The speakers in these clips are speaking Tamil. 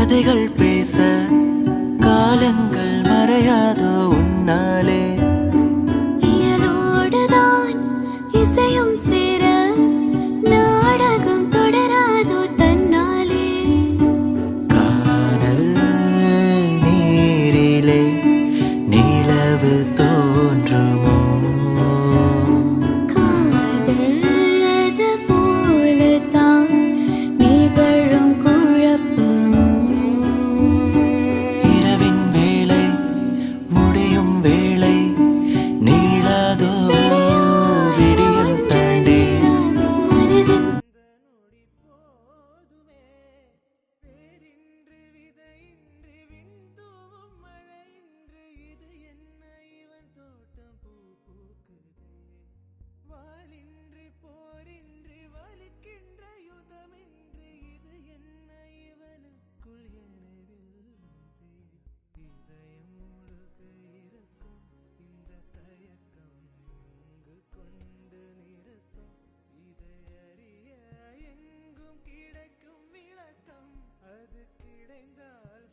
கதைகள் பேச காலங்கள் மறையாதோ உன்னாலே இயலோடுதான் இசையும் சேர நாடகம் தொடராதோ தன்னாலே கானல் நீரிலே நிலவு தோன்றுமோ காதல் அது போலத்தான் நிகழும் குழப்பமோ இரவின் வேலை முடியும் வேளை நீளாதோ விடியல் தாண்டி மனதின்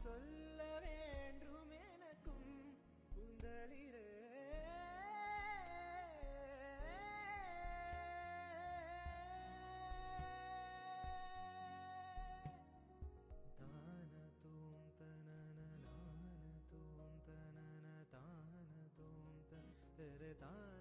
சொல்ல வேண்டும் எனக்கும் குந்தளிரே தான தோம் தனன நான தோம் தனன தான தோம் தன